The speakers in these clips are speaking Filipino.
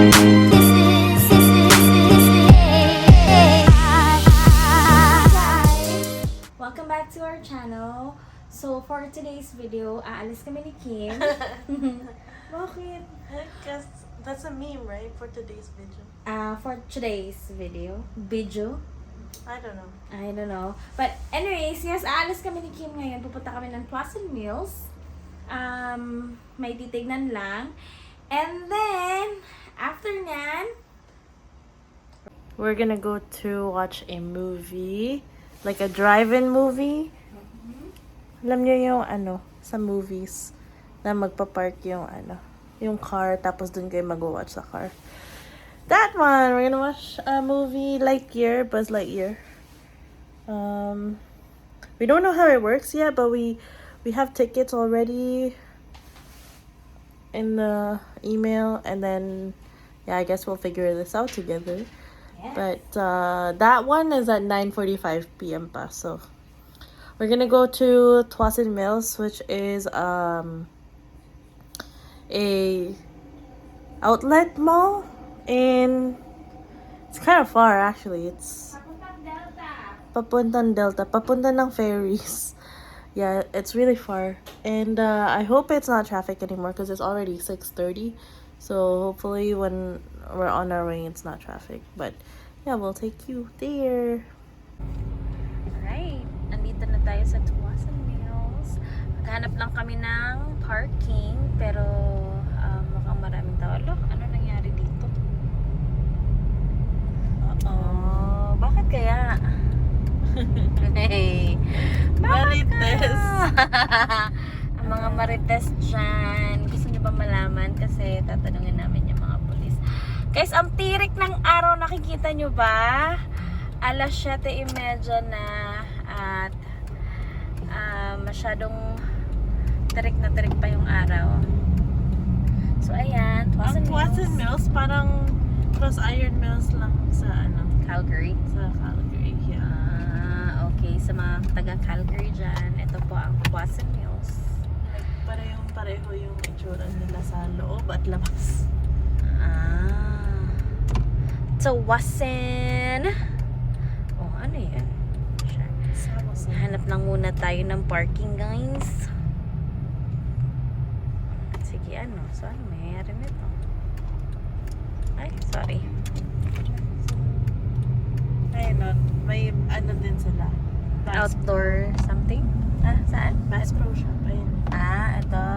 Welcome back to our channel. So for today's video, aalis kami ni Kim. Bakit? Because that's a meme, right? For today's video. For today's video. I don't know. But anyways, yes, aalis kami ni Kim ngayon. Pupunta kami ng Twilight Mills. May titignan lang. And then, after nyan, We're gonna go to watch a movie. Like a drive-in movie. Alam niyo yung sa movies na magpa-park yung car, tapos dun kayo mag-watch sa car. That one! We're gonna watch a movie, Buzz Lightyear. We don't know how it works yet, but we have tickets already in the email, and then I guess we'll figure this out together. yeah. But that one is at 9:45 p.m. pa, so we're gonna go to Twilight Mills, which is a outlet mall it's kind of far actually. It's papuntang Delta, papunta ng ferries. Yeah, it's really far, and I hope it's not traffic anymore because it's already 6:30. So hopefully when we're on our way, it's not traffic. But yeah, we'll take you there. Alright, nandito na tayo sa Twilight Mills. Maghanap lang kami ng parking, pero mukhang maraming tao. Alo, ano nangyari dito? Bakit kaya? Hey, Marites. Ang mga marites dyan. Gusto niyo ba malaman? Kasi tatanungin namin yung mga polis. Guys, ang tirik ng araw, nakikita nyo ba? Alas 7:30 na at masyadong tirik na tirik pa yung araw. So ayan, Ang Twilight Mills parang Cross Iron Mills lang sa Calgary. Sa Calgary. Yeah. Okay, sa mga taga Calgary dyan, ito po ang Twilight Mills. Pareho yung itsura nila sa loob at labas. Tawasin. Oh, ano yan? Hanap lang muna tayo ng parking, guys. Sige, So, ano mayayari nito? Ay, sorry. Ayun, may din sila. Outdoor something? Saan? Bass Pro Shop. Ayun. Ito.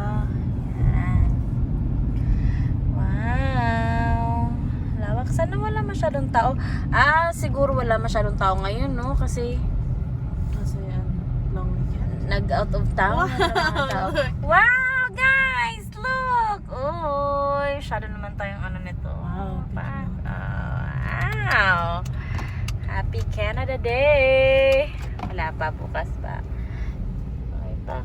Yan. Wow. Lawak. Sana wala masyadong tao. Siguro wala masyadong tao ngayon, no? Kasi long weekend. nag-out of town. Wow. Wow, guys! Look! Uy, masyado naman tayong nito. Wow. Wow. Happy Canada Day! Wala pa, bukas pa. Okay pa.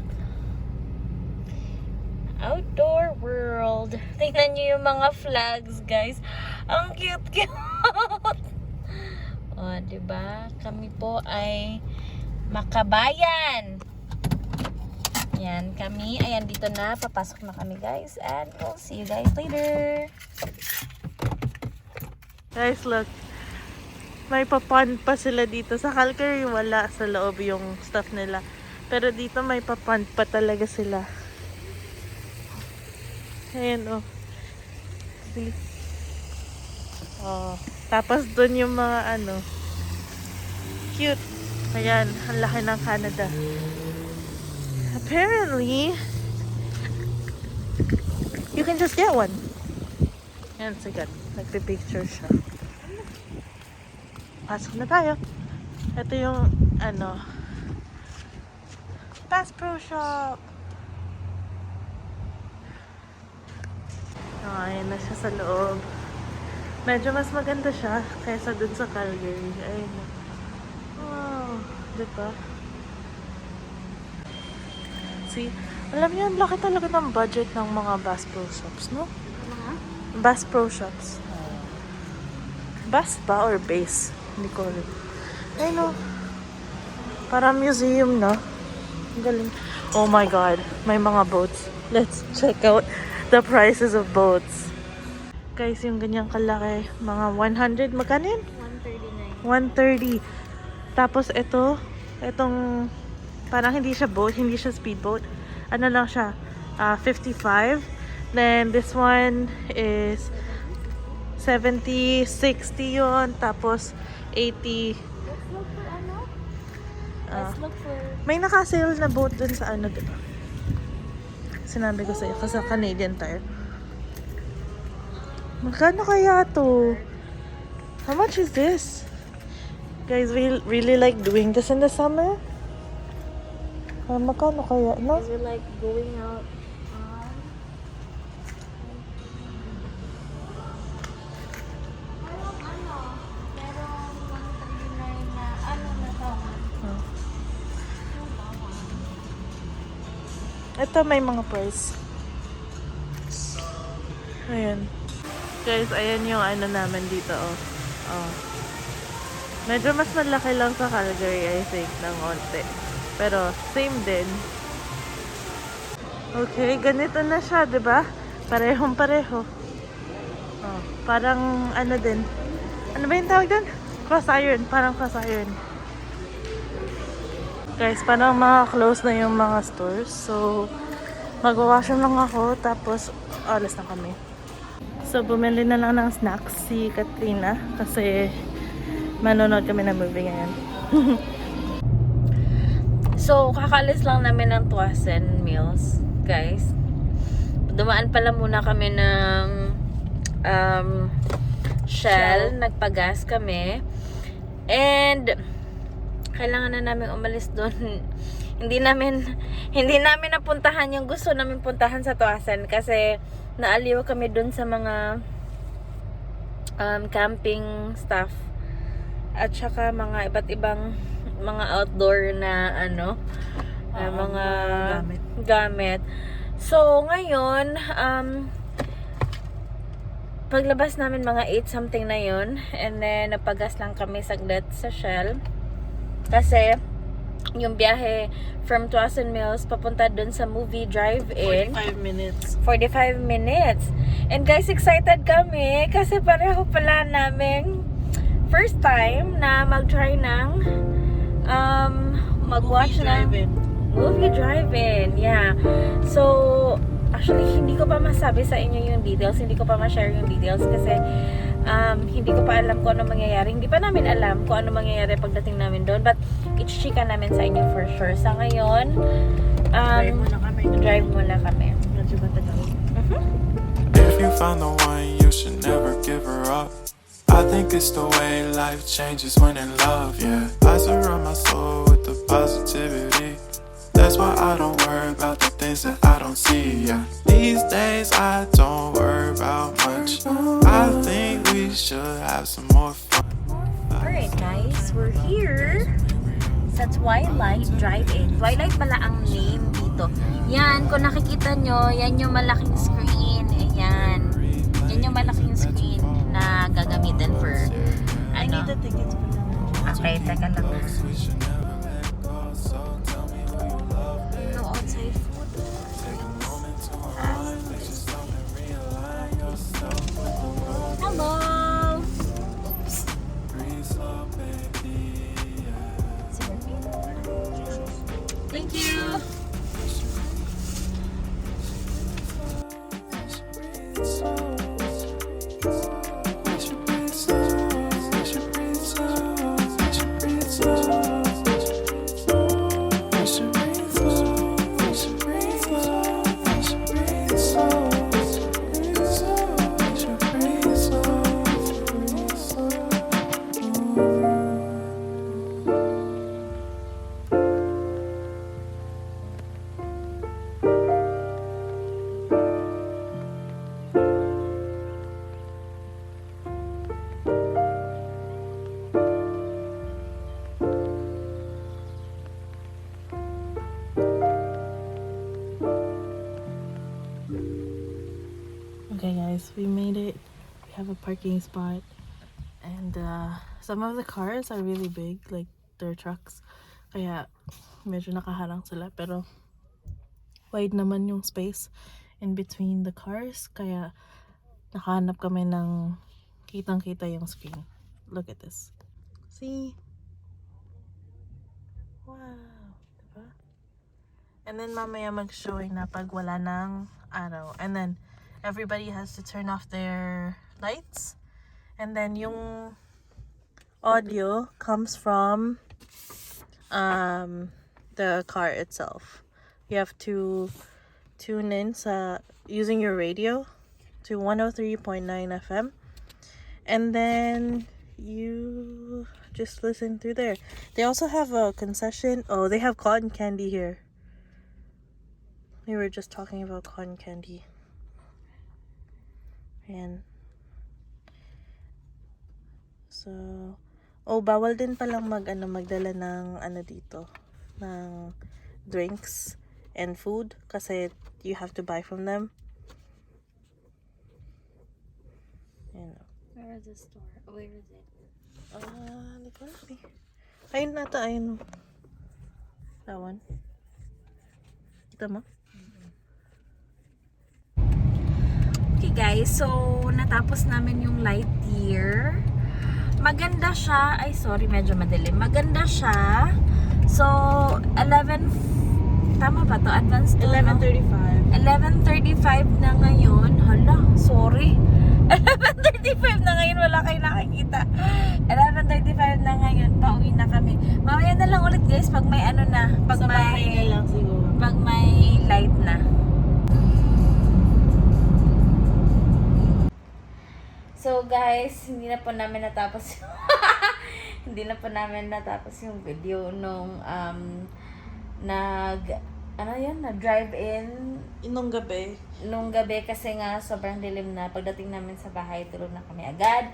Outdoor world. Tingnan nyo yung mga flags, guys. Ang cute-cute. Diba? Kami po ay makabayan. Yan, kami. Ayan, dito na. Papasok na kami, guys. And we'll see you guys later. Guys, look. May papan pa sila dito. Sa Calgary, wala sa loob yung stuff nila. Pero dito may papan pa talaga sila. Ayan, See? Tapos dun yung mga cute. Ayan, ang laki ng Canada. Apparently, you can just get one. Ayan, sige. Nagpipicture siya. Pasok na tayo. Ito yung Bass Pro Shop. Ayan na siya sa loob. Medyo mas maganda siya kaysa dun sa Calgary. Ayun. Wow. Diba? See? Alam niyo, ang laki talaga ng budget ng mga Bass Pro Shops, no? Bass Pro Shops. Bass ba or base? Hindi ko alam. Ayun, parang museum, no? Ang galing. Oh my God. May mga boats. Let's check out the prices of boats. Guys, yung ganyang kalaki, mga 100, magkano yun? 139. 130. Tapos itong parang hindi siya boat, hindi siya speedboat. Ano lang siya, 55. Then this one is 70, 60 yun. Tapos 80. Let's look for ano? ah, Let's look for... may naka-sale na boat dun sa ano, diba? Sinabi ko sa'yo, kasi Canadian Tire. Magkano kaya to? How much is this? Guys, we really like doing this in the summer. Magkano kaya, no? Is it like going out? Merong ano? Merong 139 na ano na tawag? Ito may mga price. Ayan. Guys, ayan yung ano namin dito, oh. Oh. Medyo mas malaki lang sa Calgary, I think, ng onte. Pero, same din. Okay, ganito na siya, diba? Parehong pareho. Oh, parang ano din. Ano ba yung tawag doon? Cross iron. Parang cross iron. Guys, parang mga close na yung mga stores. So, mag-washroom lang ako. Tapos, alas na kami. So, bumili na lang ng snacks si Katrina. Kasi, manonood kami ng movie ngayon. So, kakaalis lang namin ng Tuasen Mills, guys. Dumaan pala muna kami ng Shell. Nagpagas kami. And, kailangan na namin umalis doon. hindi namin napuntahan yung gusto namin puntahan sa Tuasen kasi naaliw kami doon sa mga camping stuff at saka mga iba't ibang mga outdoor na ano mga gamit. So ngayon paglabas namin mga 8 something na yun, and then napagas lang kami saglit sa Shell kasi yung biyahe from Tuasen Mills papunta dun sa movie Drive In 45 minutes. And guys, excited kami kasi pareho pala namin first time na mag-try ng mag-watch ng movie drive-in. Yeah. So, actually, hindi ko pa masabi sa inyo yung details. Hindi ko pa ma-share yung details kasi hindi ko pa alam kung ano mangyayari. Hindi pa namin alam kung ano mangyayari pagdating namin doon. But, i-chika namin sa inyo for sure. Sa ngayon, drive muna kami. Medyo matagal. If you find the one, you should never give her up. I think it's the way life changes when in love, yeah. I surround my soul with the positivity. That's why I don't worry about the things that I don't see, yeah. These days I don't worry about much. I think we should have some more fun. Alright guys, we're here sa Twilight Drive In. Twilight pala ang name dito. Yan, kung nakikita nyo, yan yung malaking screen. Ayan. Yan yung malaking screen na gagamitin for I need the tickets for that. Okay, teka lang. No outside food. Hello! Oops. Thank you! Okay guys, we made it. We have a parking spot. And some of the cars are really big, like they're trucks. Kaya medyo nakaharang sila. Pero wide naman yung space in between the cars. Kaya Nakahanap kami ng kitang-kita yung screen. Look at this. See? Wow. Diba? And then mamaya mag-showing na pag wala ng araw. And then everybody has to turn off their lights. And then yung audio comes from the car itself. You have to tune in using your radio to 103.9 FM, and then you just listen through there. They also have a concession. Oh, they have cotton candy here. We were just talking about cotton candy. And so, bawal din palang magdala ng dito, ng drinks and food kasi you have to buy from them. Where is the store? Where is it? Hindi ko alam eh. Ayun nata, ayun. That one. Kita mo? Okay guys, so natapos namin yung light year. Maganda siya. Ay, sorry, medyo madilim. Maganda siya. So, 11... Tama ba to? Advance to? 11:35. 11:35 na ngayon. Hala, sorry. 11:35 na ngayon. Wala kayo nakikita. 11:35 na ngayon. Pauwi na kami. Mamaya na lang ulit guys pag may Pag may lang siguro. Pag may light na. So guys, hindi na po namin natapos yung video nung drive in Nung gabi. nung gabi kasi nga sobrang dilim na. Pagdating namin sa bahay, tulog na kami agad.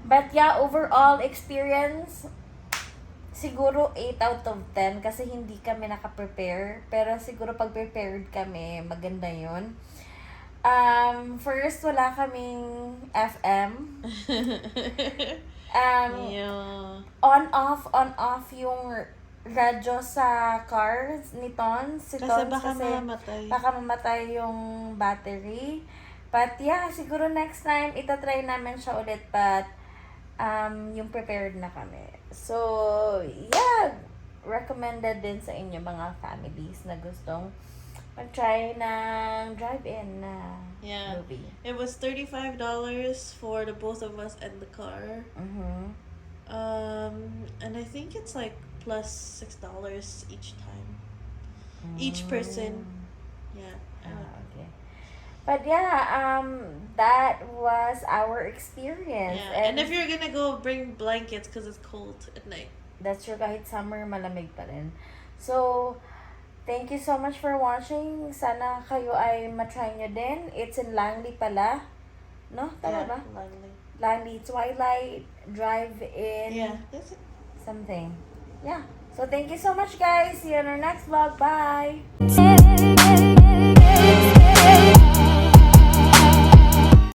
But yeah, overall experience siguro 8 out of 10 kasi hindi kami naka-prepare. Pero siguro pag prepared kami, maganda 'yun. First, wala kaming FM. Yeah. On off yung radyo sa cars ni Tons. Si Kasi Tons baka mamamatay. baka mamatay yung battery. But yeah, siguro next time, itatry namin siya ulit. But, yung prepared na kami. So, yeah, recommended din sa inyo mga families na gustong mag-try ng drive-in na movie. It was $35 for the both of us and the car. Mm-hmm. And I think it's like plus $6 each time. Each person. Yeah. Okay. But yeah, that was our experience. Yeah. And if you're gonna go, bring blankets because it's cold at night. That's true, kahit summer, malamig pa rin. So, thank you so much for watching. Sana kayo ay matry nyo din. It's in Langley pala. No? Tama ba? Langley. Langley, Twilight, Drive In. Yeah, that's it. Something. Yeah. So, thank you so much, guys. See you on our next vlog. Bye! Hey, hey.